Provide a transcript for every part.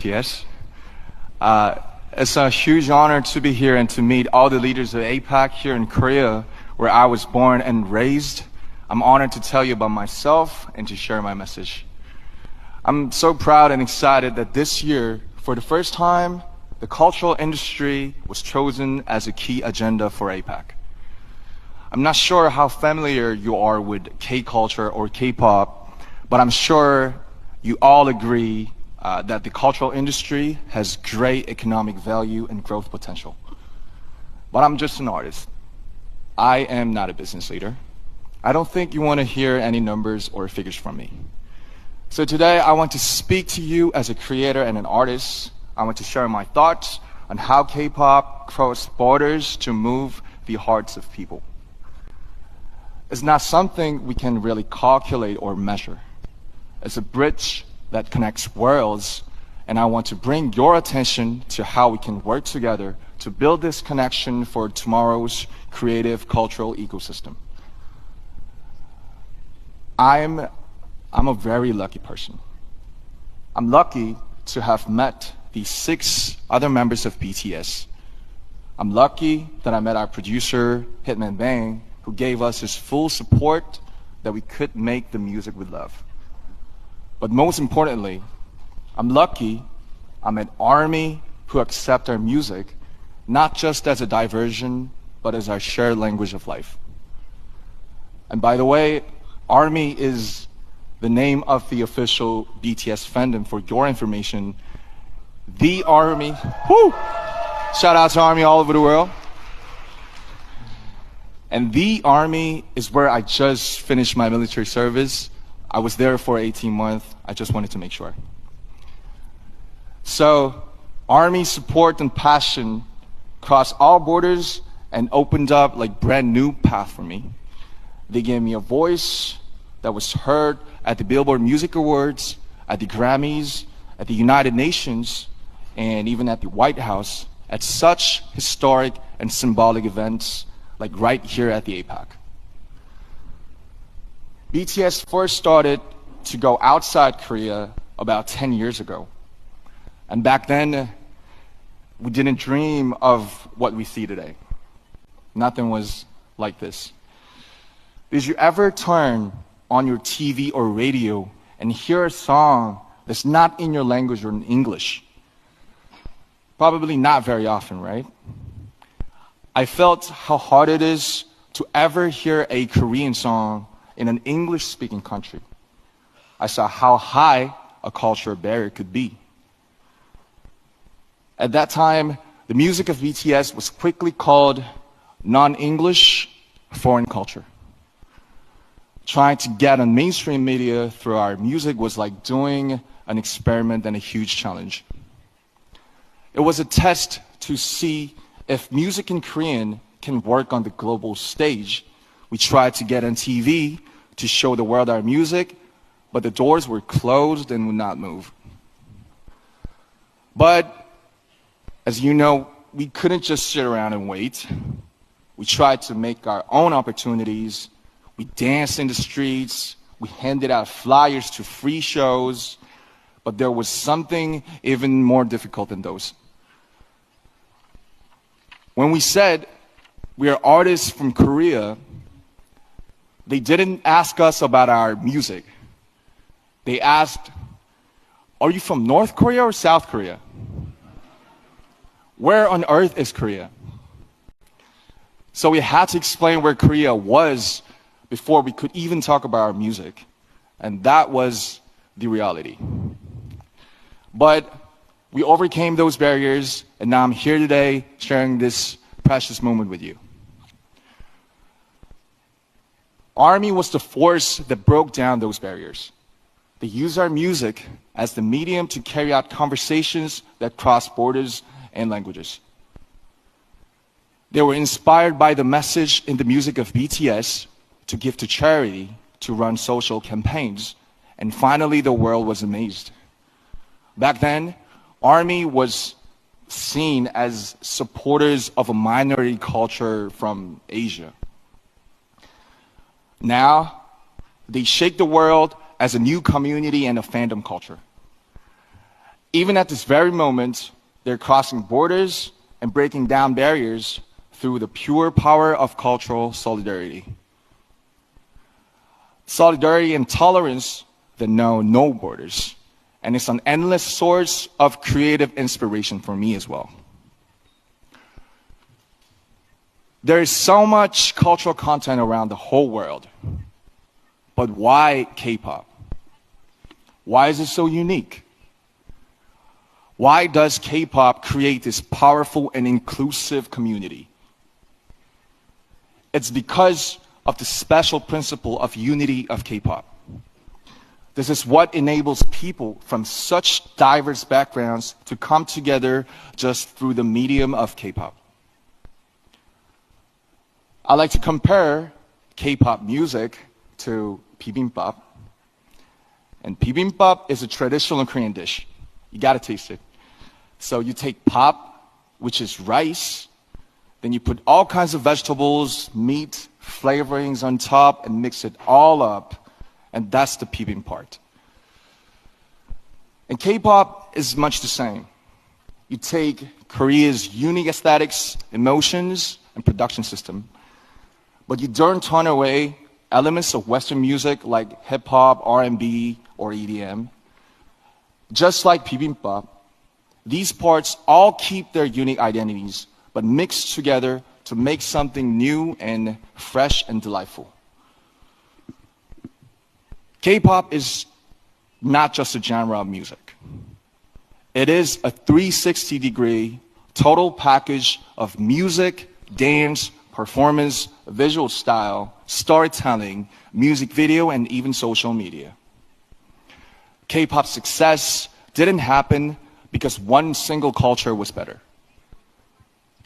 BTS. It's a huge honor to be here and to meet all the leaders of APEC here in Korea, where I was born and raised. I'm honored to tell you about myself and to share my message. I'm so proud and excited that this year, for the first time, the cultural industry was chosen as a key agenda for APEC. I'm not sure how familiar you are with K-culture or K-pop, but I'm sure you all agree that the cultural industry has great economic value and growth potential. But I'm just an artist. I am not a business leader. I don't think you want to hear any numbers or figures from me. So today I want to speak to you as a creator and an artist. I want to share my thoughts on how K-pop crossed borders to move the hearts of people. It's not something we can really calculate or measure. It's a bridge that connects worlds, and I want to bring your attention to how we can work together to build this connection for tomorrow's creative cultural ecosystem. I'm a very lucky person. I'm lucky to have met the 6 other members of BTS. I'm lucky that I met our producer, Hitman Bang, who gave us his full support that we could make the music we love. But most importantly, I'm lucky I'm an ARMY who accept our music, not just as a diversion, but as our shared language of life. And by the way, ARMY is the name of the official BTS fandom. For your information, the ARMY, whoo! Shout out to ARMY all over the world. And the ARMY is where I just finished my military service. I was there for 18 months. I just wanted to make sure. So, ARMY support and passion crossed all borders and opened up like brand new path for me. They gave me a voice that was heard at the Billboard Music Awards, at the Grammys, at the United Nations, and even at the White House, at such historic and symbolic events like right here at the APEC. BTS first started to go outside Korea about 10 years ago. And back then, we didn't dream of what we see today. Nothing was like this. Did you ever turn on your TV or radio and hear a song that's not in your language or in English? Probably not very often, right? I felt how hard it is to ever hear a Korean song in an English-speaking country. I saw how high a cultural barrier could be. At that time, the music of BTS was quickly called non-English foreign culture. Trying to get on mainstream media through our music was like doing an experiment and a huge challenge. It was a test to see if music in Korean can work on the global stage. We tried to get on TV to show the world our music, but the doors were closed and would not move. But, as you know, we couldn't just sit around and wait. We tried to make our own opportunities. We danced in the streets. We handed out flyers to free shows. But there was something even more difficult than those. When we said we are artists from Korea, they didn't ask us about our music. They asked, are you from North Korea or South Korea? Where on earth is Korea? So we had to explain where Korea was before we could even talk about our music. And that was the reality. But we overcame those barriers, and now I'm here today sharing this precious moment with you. ARMY was the force that broke down those barriers. They used our music as the medium to carry out conversations that cross borders and languages. They were inspired by the message in the music of BTS to give to charity, to run social campaigns, and finally the world was amazed. Back then, ARMY was seen as supporters of a minority culture from Asia. Now, they shake the world as a new community and a fandom culture. Even at this very moment, they're crossing borders and breaking down barriers through the pure power of cultural solidarity. Solidarity and tolerance that know no borders, and it's an endless source of creative inspiration for me as well. There is so much cultural content around the whole world, but why K-pop? Why is it so unique? Why does K-pop create this powerful and inclusive community? It's because of the special principle of unity of K-pop. This is what enables people from such diverse backgrounds to come together just through the medium of K-pop. I like to compare K-pop music to bibimbap. And bibimbap is a traditional Korean dish. You gotta taste it. So you take pop, which is rice, then you put all kinds of vegetables, meat, flavorings on top, and mix it all up. And that's the bibimbap part. And K-pop is much the same. You take Korea's unique aesthetics, emotions, and production system, but you don't turn away elements of Western music like hip-hop, R&B, or EDM. Just like bibimbap, these parts all keep their unique identities, but mix together to make something new and fresh and delightful. K-pop is not just a genre of music. It is a 360-degree total package of music, dance, performance, visual style, storytelling, music video, and even social media. K-pop's success didn't happen because one single culture was better.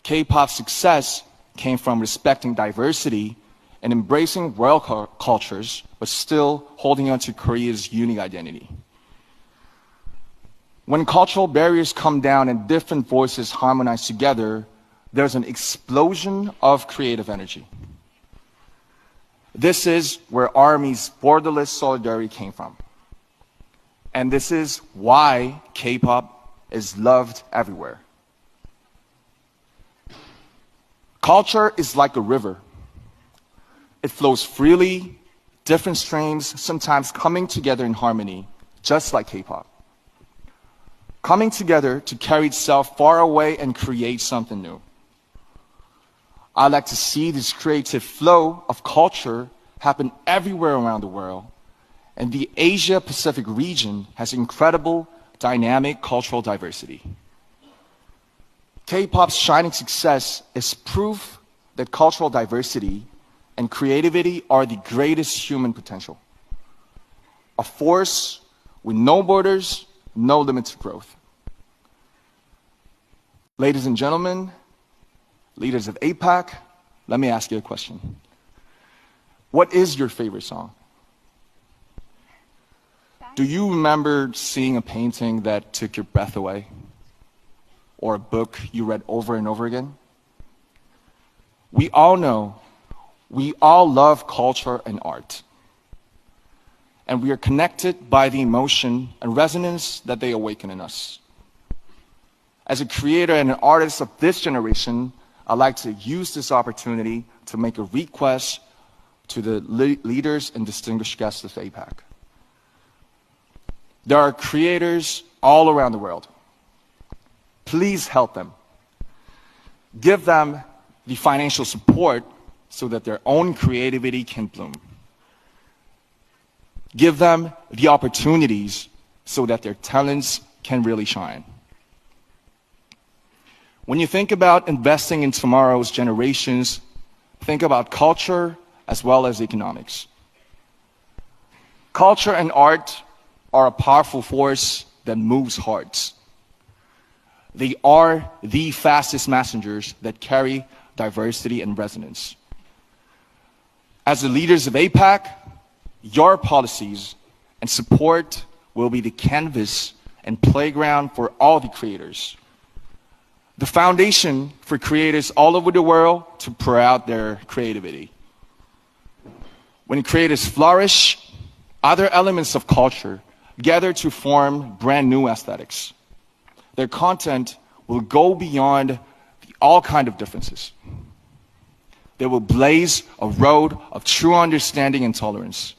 K-pop's success came from respecting diversity and embracing world cultures, but still holding on to Korea's unique identity. When cultural barriers come down and different voices harmonize together, there's an explosion of creative energy. This is where ARMY's borderless solidarity came from. And this is why K-pop is loved everywhere. Culture is like a river. It flows freely, different streams, sometimes coming together in harmony, just like K-pop. Coming together to carry itself far away and create something new. I like to see this creative flow of culture happen everywhere around the world. And the Asia-Pacific region has incredible, dynamic cultural diversity. K-pop's shining success is proof that cultural diversity and creativity are the greatest human potential. A force with no borders, no limits to growth. Ladies and gentlemen, leaders of APEC, let me ask you a question. What is your favorite song? Do you remember seeing a painting that took your breath away? Or a book you read over and over again? We all know, we all love culture and art. And we are connected by the emotion and resonance that they awaken in us. As a creator and an artist of this generation, I'd like to use this opportunity to make a request to the leaders and distinguished guests of APEC. There are creators all around the world. Please help them. Give them the financial support so that their own creativity can bloom. Give them the opportunities so that their talents can really shine. When you think about investing in tomorrow's generations, think about culture as well as economics. Culture and art are a powerful force that moves hearts. They are the fastest messengers that carry diversity and resonance. As the leaders of APEC, your policies and support will be the canvas and playground for all the creators. The foundation for creators all over the world to pour out their creativity. When creators flourish, other elements of culture gather to form brand new aesthetics. Their content will go beyond all kinds of differences. They will blaze a road of true understanding and tolerance.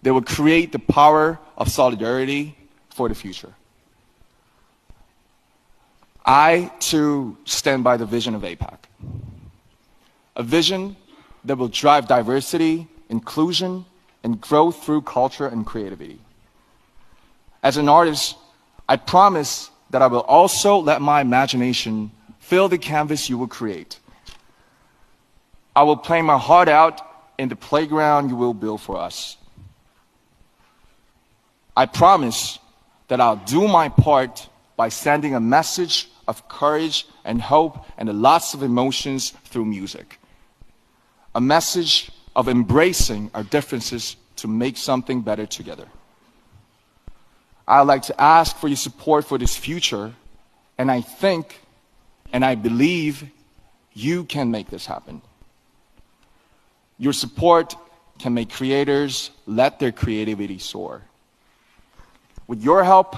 They will create the power of solidarity for the future. I, too, stand by the vision of APEC. A vision that will drive diversity, inclusion, and growth through culture and creativity. As an artist, I promise that I will also let my imagination fill the canvas you will create. I will play my heart out in the playground you will build for us. I promise that I'll do my part by sending a message of courage and hope and lots of emotions through music. A message of embracing our differences to make something better together. I'd like to ask for your support for this future, and I think and I believe you can make this happen. Your support can make creators let their creativity soar. With your help,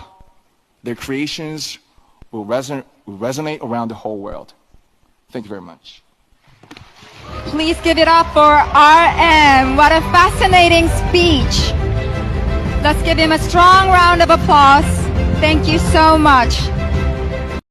their creations will resonate around the whole world. Thank you very much. Please give it up for RM. What a fascinating speech. Let's give him a strong round of applause. Thank you so much.